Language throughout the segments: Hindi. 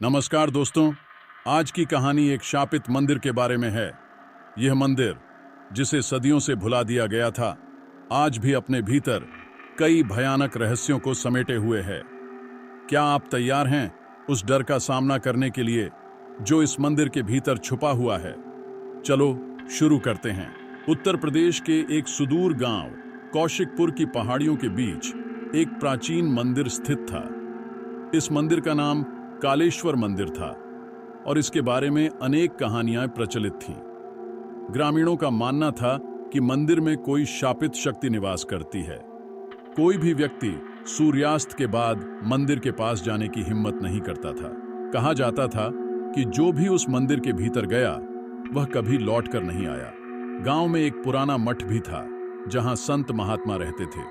नमस्कार दोस्तों, आज की कहानी एक शापित मंदिर के बारे में है। यह मंदिर, जिसे सदियों से भुला दिया गया था, आज भी अपने भीतर कई भयानक रहस्यों को समेटे हुए है। क्या आप तैयार हैं उस डर का सामना करने के लिए जो इस मंदिर के भीतर छुपा हुआ है? चलो शुरू करते हैं। उत्तर प्रदेश के एक सुदूर गांव कौशिकपुर की पहाड़ियों के बीच एक प्राचीन मंदिर स्थित था। इस मंदिर का नाम कालेश्वर मंदिर था और इसके बारे में अनेक कहानियां प्रचलित थीं। ग्रामीणों का मानना था कि मंदिर में कोई शापित शक्ति निवास करती है। कोई भी व्यक्ति सूर्यास्त के बाद मंदिर के पास जाने की हिम्मत नहीं करता था। कहा जाता था कि जो भी उस मंदिर के भीतर गया वह कभी लौटकर नहीं आया। गांव में एक पुराना मठ भी था जहां संत महात्मा रहते थे।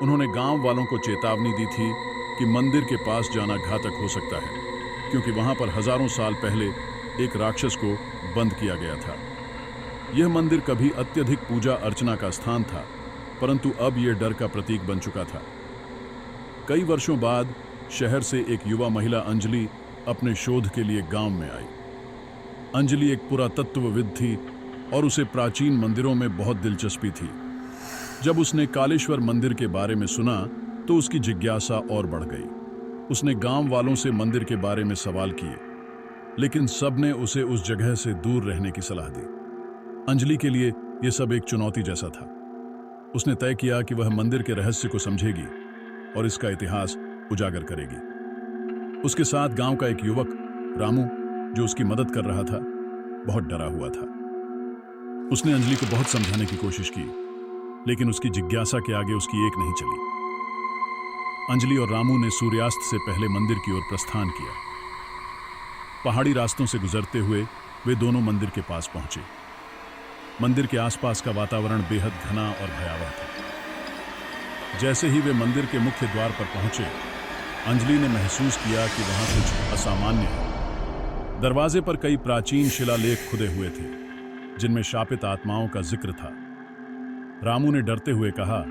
उन्होंने गांव वालों को चेतावनी दी थी कि मंदिर के पास जाना घातक हो सकता है, क्योंकि वहां पर हजारों साल पहले एक राक्षस को बंद किया गया था। यह मंदिर कभी अत्यधिक पूजा अर्चना का स्थान था, परंतु अब यह डर का प्रतीक बन चुका था। कई वर्षों बाद शहर से एक युवा महिला अंजलि अपने शोध के लिए गांव में आई। अंजलि एक पुरातत्वविद थी और उसे प्राचीन मंदिरों में बहुत दिलचस्पी थी। जब उसने कालेश्वर मंदिर के बारे में सुना तो उसकी जिज्ञासा और बढ़ गई। उसने गांव वालों से मंदिर के बारे में सवाल किए, लेकिन सबने उसे उस जगह से दूर रहने की सलाह दी। अंजलि के लिए यह सब एक चुनौती जैसा था। उसने तय किया कि वह मंदिर के रहस्य को समझेगी और इसका इतिहास उजागर करेगी। उसके साथ गांव का एक युवक रामू, जो उसकी मदद कर रहा था, बहुत डरा हुआ था। उसने अंजलि को बहुत समझाने की कोशिश की, लेकिन उसकी जिज्ञासा के आगे उसकी एक नहीं चली। अंजलि और रामू ने सूर्यास्त से पहले मंदिर की ओर प्रस्थान किया। पहाड़ी रास्तों से गुजरते हुए वे दोनों मंदिर के पास पहुंचे। मंदिर के आसपास का वातावरण बेहद घना और भयावह था। जैसे ही वे मंदिर के मुख्य द्वार पर पहुंचे, अंजलि ने महसूस किया कि वहां कुछ असामान्य है। दरवाजे पर कई प्राचीन शिलालेख खुदे हुए थे, जिनमें शापित आत्माओं का जिक्र था। रामू ने डरते हुए कहा,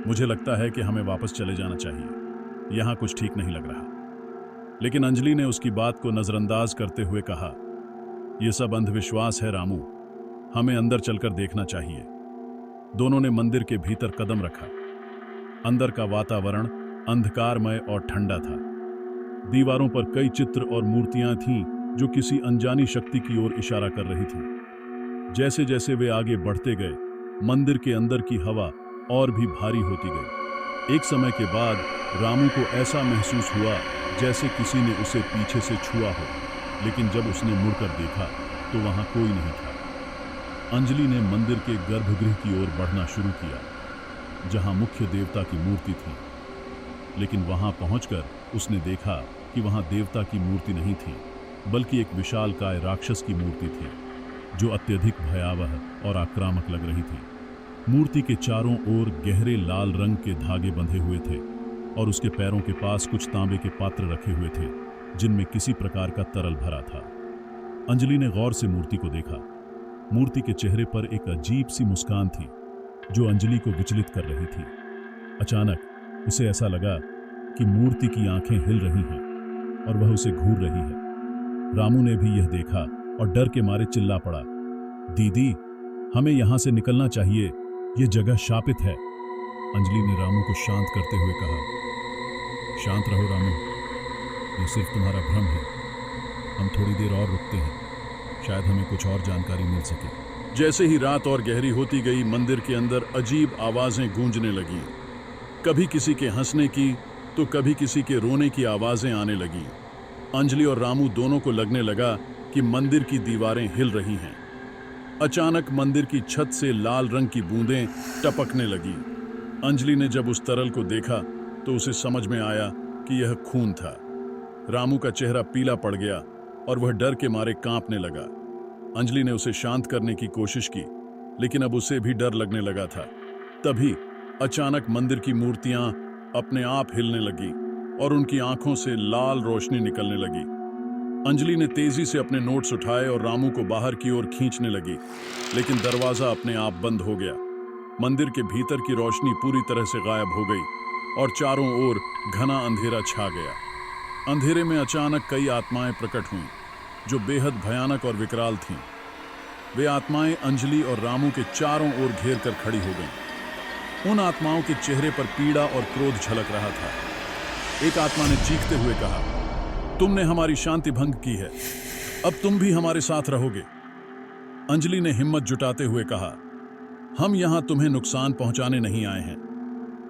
मुझे लगता है कि हमें वापस चले जाना चाहिए, यहां कुछ ठीक नहीं लग रहा। लेकिन अंजलि ने उसकी बात को नजरअंदाज करते हुए कहा, यह सब अंधविश्वास है रामू, हमें अंदर चलकर देखना चाहिए। दोनों ने मंदिर के भीतर कदम रखा। अंदर का वातावरण अंधकारमय और ठंडा था। दीवारों पर कई चित्र और मूर्तियां थीं जो किसी अनजानी शक्ति की ओर इशारा कर रही थीं। जैसे जैसे वे आगे बढ़ते गए, मंदिर के अंदर की हवा और भी भारी होती गई। एक समय के बाद रामू को ऐसा महसूस हुआ जैसे किसी ने उसे पीछे से छुआ हो, लेकिन जब उसने मुड़कर देखा तो वहां कोई नहीं था। अंजलि ने मंदिर के गर्भगृह की ओर बढ़ना शुरू किया, जहां मुख्य देवता की मूर्ति थी। लेकिन वहां पहुंचकर उसने देखा कि वहां देवता की मूर्ति नहीं थी, बल्कि एक विशालकाय राक्षस की मूर्ति थी, जो अत्यधिक भयावह और आक्रामक लग रही थी। मूर्ति के चारों ओर गहरे लाल रंग के धागे बंधे हुए थे और उसके पैरों के पास कुछ तांबे के पात्र रखे हुए थे, जिनमें किसी प्रकार का तरल भरा था। अंजलि ने गौर से मूर्ति को देखा। मूर्ति के चेहरे पर एक अजीब सी मुस्कान थी, जो अंजलि को विचलित कर रही थी। अचानक उसे ऐसा लगा कि मूर्ति की आंखें हिल रही हैं और वह उसे घूर रही है। रामू ने भी यह देखा और डर के मारे चिल्ला पड़ा, दीदी, हमें यहां से निकलना चाहिए, यह जगह शापित है। अंजलि ने रामू को शांत करते हुए कहा, शांत रहो रामू, यह सिर्फ तुम्हारा भ्रम है। हम थोड़ी देर और रुकते हैं, शायद हमें कुछ और जानकारी मिल सके। जैसे ही रात और गहरी होती गई, मंदिर के अंदर अजीब आवाजें गूंजने लगीं। कभी किसी के हंसने की तो कभी किसी के रोने की आवाजें आने लगीं। अंजलि और रामू दोनों को लगने लगा कि मंदिर की दीवारें हिल रही हैं। अचानक मंदिर की छत से लाल रंग की बूंदें टपकने लगी। अंजलि ने जब उस तरल को देखा तो उसे समझ में आया कि यह खून था। रामू का चेहरा पीला पड़ गया और वह डर के मारे कांपने लगा। अंजलि ने उसे शांत करने की कोशिश की, लेकिन अब उसे भी डर लगने लगा था। तभी अचानक मंदिर की मूर्तियां अपने आप हिलने लगी और उनकी आंखों से लाल रोशनी निकलने लगी। अंजलि ने तेजी से अपने नोट्स उठाए और रामू को बाहर की ओर खींचने लगी, लेकिन दरवाजा अपने आप बंद हो गया। मंदिर के भीतर की रोशनी पूरी तरह से गायब हो गई और चारों ओर घना अंधेरा छा गया। अंधेरे में अचानक कई आत्माएं प्रकट हुईं, जो बेहद भयानक और विकराल थीं। वे आत्माएं अंजलि और रामू के चारों ओर घेर कर खड़ी हो गईं। उन आत्माओं के चेहरे पर पीड़ा और क्रोध झलक रहा था। एक आत्मा ने चीखते हुए कहा, तुमने हमारी शांति भंग की है, अब तुम भी हमारे साथ रहोगे। अंजलि ने हिम्मत जुटाते हुए कहा, हम यहां तुम्हें नुकसान पहुंचाने नहीं आए हैं,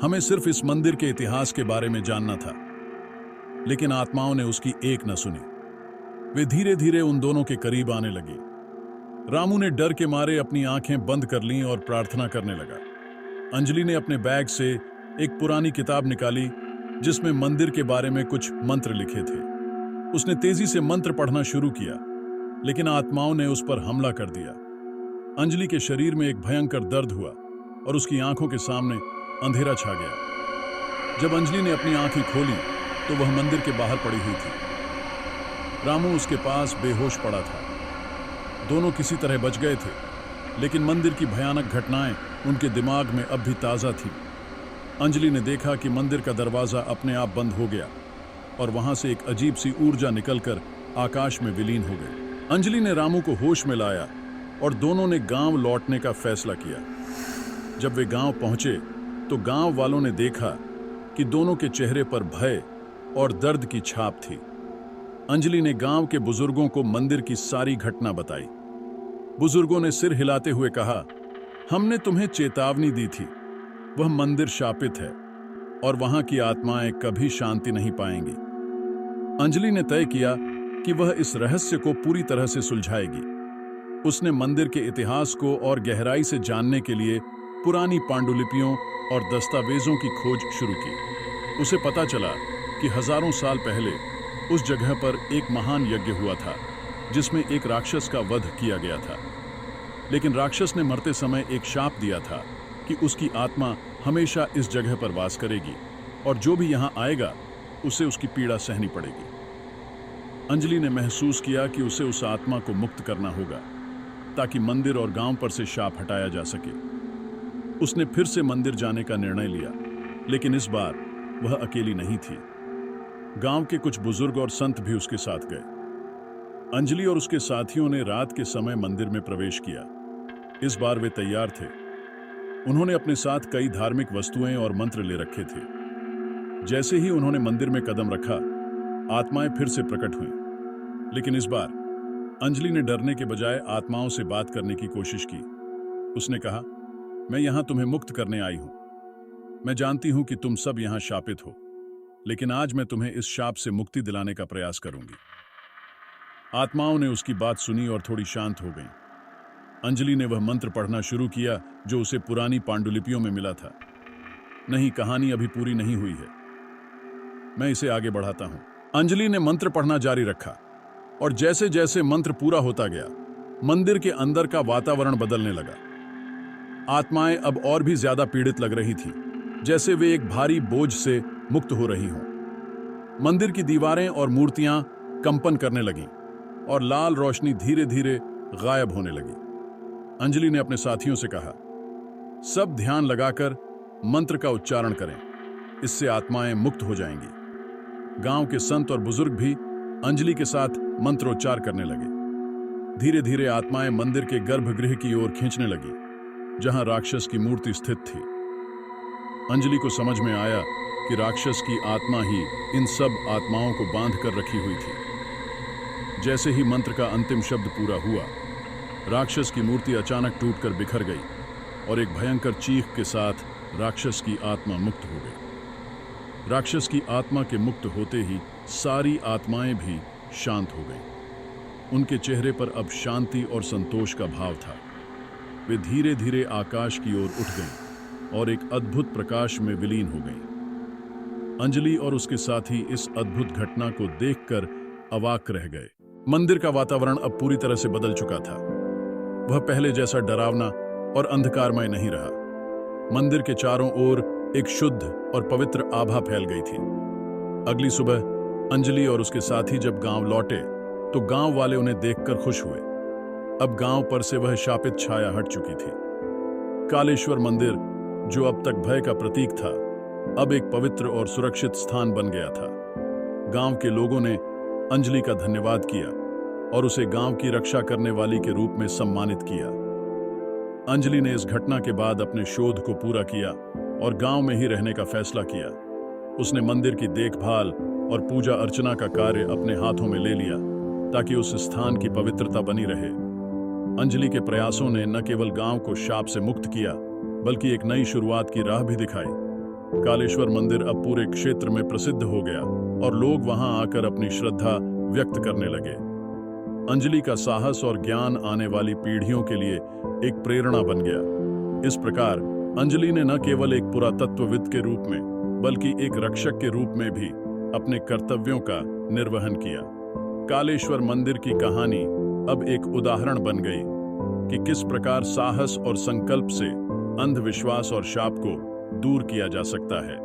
हमें सिर्फ इस मंदिर के इतिहास के बारे में जानना था। लेकिन आत्माओं ने उसकी एक न सुनी। वे धीरे धीरे उन दोनों के करीब आने लगी। रामू ने डर के मारे अपनी आंखें बंद कर लीं और प्रार्थना करने लगा। अंजलि ने अपने बैग से एक पुरानी किताब निकाली जिसमें मंदिर के बारे में कुछ मंत्र लिखे थे। उसने तेजी से मंत्र पढ़ना शुरू किया, लेकिन आत्माओं ने उस पर हमला कर दिया। अंजलि के शरीर में एक भयंकर दर्द हुआ और उसकी आंखों के सामने अंधेरा छा गया। जब अंजलि ने अपनी आंखें खोली तो वह मंदिर के बाहर पड़ी हुई थी। रामू उसके पास बेहोश पड़ा था। दोनों किसी तरह बच गए थे, लेकिन मंदिर की भयानक घटनाएं उनके दिमाग में अब भी ताजा थीं। अंजलि ने देखा कि मंदिर का दरवाजा अपने आप बंद हो गया और वहां से एक अजीब सी ऊर्जा निकलकर आकाश में विलीन हो गई। अंजलि ने रामू को होश में लाया और दोनों ने गांव लौटने का फैसला किया। जब वे गांव पहुंचे तो गांव वालों ने देखा कि दोनों के चेहरे पर भय और दर्द की छाप थी। अंजलि ने गांव के बुजुर्गों को मंदिर की सारी घटना बताई। बुजुर्गों ने सिर हिलाते हुए कहा, हमने तुम्हें चेतावनी दी थी, वह मंदिर शापित है और वहां की आत्माएं कभी शांति नहीं पाएंगी। अंजलि ने तय किया कि वह इस रहस्य को पूरी तरह से सुलझाएगी। उसने मंदिर के इतिहास को और गहराई से जानने के लिए पुरानी पांडुलिपियों और दस्तावेजों की खोज शुरू की। उसे पता चला कि हजारों साल पहले उस जगह पर एक महान यज्ञ हुआ था जिसमें एक राक्षस का वध किया गया था। लेकिन राक्षस ने मरते समय एक शाप दिया था कि उसकी आत्मा हमेशा इस जगह पर वास करेगी और जो भी यहां आएगा उसे उसकी पीड़ा सहनी पड़ेगी। अंजलि ने महसूस किया कि उसे उस आत्मा को मुक्त करना होगा ताकि मंदिर और गांव पर से शाप हटाया जा सके। उसने फिर से मंदिर जाने का निर्णय लिया, लेकिन इस बार वह अकेली नहीं थी। गांव के कुछ बुजुर्ग और संत भी उसके साथ गए। अंजलि और उसके साथियों ने रात के समय मंदिर में प्रवेश किया। इस बार वे तैयार थे। उन्होंने अपने साथ कई धार्मिक वस्तुएं और मंत्र ले रखे थे। जैसे ही उन्होंने मंदिर में कदम रखा, आत्माएं फिर से प्रकट हुईं। लेकिन इस बार अंजलि ने डरने के बजाय आत्माओं से बात करने की कोशिश की। उसने कहा, मैं यहां तुम्हें मुक्त करने आई हूं। मैं जानती हूं कि तुम सब यहां शापित हो, लेकिन आज मैं तुम्हें इस शाप से मुक्ति दिलाने का प्रयास करूंगी। आत्माओं ने उसकी बात सुनी और थोड़ी शांत हो गईं। अंजलि ने वह मंत्र पढ़ना शुरू किया जो उसे पुरानी पांडुलिपियों में मिला था। नहीं, कहानी अभी पूरी नहीं हुई है, मैं इसे आगे बढ़ाता हूं। अंजलि ने मंत्र पढ़ना जारी रखा और जैसे जैसे मंत्र पूरा होता गया, मंदिर के अंदर का वातावरण बदलने लगा। आत्माएं अब और भी ज्यादा पीड़ित लग रही थीं, जैसे वे एक भारी बोझ से मुक्त हो रही हों। मंदिर की दीवारें और मूर्तियां कंपन करने लगीं और लाल रोशनी धीरे धीरे गायब होने लगी। अंजलि ने अपने साथियों से कहा, सब ध्यान लगाकर मंत्र का उच्चारण करें, इससे आत्माएं मुक्त हो जाएंगी। गांव के संत और बुजुर्ग भी अंजलि के साथ मंत्रोच्चार करने लगे। धीरे धीरे आत्माएं मंदिर के गर्भगृह की ओर खींचने लगी, जहां राक्षस की मूर्ति स्थित थी। अंजलि को समझ में आया कि राक्षस की आत्मा ही इन सब आत्माओं को बांध कर रखी हुई थी। जैसे ही मंत्र का अंतिम शब्द पूरा हुआ, राक्षस की मूर्ति अचानक टूटकर बिखर गई और एक भयंकर चीख के साथ राक्षस की आत्मा मुक्त हो गई। राक्षस की आत्मा के मुक्त होते ही सारी आत्माएं भी शांत हो गईं। उनके चेहरे पर अब शांति और संतोष का भाव था। वे धीरे धीरे आकाश की ओर उठ गईं और एक अद्भुत प्रकाश में विलीन हो गईं। अंजलि और उसके साथी इस अद्भुत घटना को देखकर अवाक रह गए। मंदिर का वातावरण अब पूरी तरह से बदल चुका था। वह पहले जैसा डरावना और अंधकारमय नहीं रहा। मंदिर के चारों ओर एक शुद्ध और पवित्र आभा फैल गई थी। अगली सुबह अंजलि और उसके साथी जब गांव लौटे तो गांव वाले उन्हें देखकर खुश हुए। अब गांव पर से वह शापित छाया हट चुकी थी। कालेश्वर मंदिर, जो अब तक भय का प्रतीक था, अब एक पवित्र और सुरक्षित स्थान बन गया था। गांव के लोगों ने अंजलि का धन्यवाद किया और उसे गांव की रक्षा करने वाली के रूप में सम्मानित किया। अंजलि ने इस घटना के बाद अपने शोध को पूरा किया और गांव में ही रहने का फैसला किया। उसने मंदिर की देखभाल और पूजा अर्चना का कार्य अपने हाथों में ले लिया ताकि उस स्थान की पवित्रता बनी रहे। अंजलि के प्रयासों ने न केवल गांव को शाप से मुक्त किया बल्कि एक नई शुरुआत की राह भी दिखाई। कालेश्वर मंदिर अब पूरे क्षेत्र में प्रसिद्ध हो गया और लोग वहां आकर अपनी श्रद्धा व्यक्त करने लगे। अंजलि का साहस और ज्ञान आने वाली पीढ़ियों के लिए एक प्रेरणा बन गया। इस प्रकार अंजलि ने न केवल एक पुरातत्वविद के रूप में बल्कि एक रक्षक के रूप में भी अपने कर्तव्यों का निर्वहन किया। कालेश्वर मंदिर की कहानी अब एक उदाहरण बन गई कि किस प्रकार साहस और संकल्प से अंधविश्वास और शाप को दूर किया जा सकता है।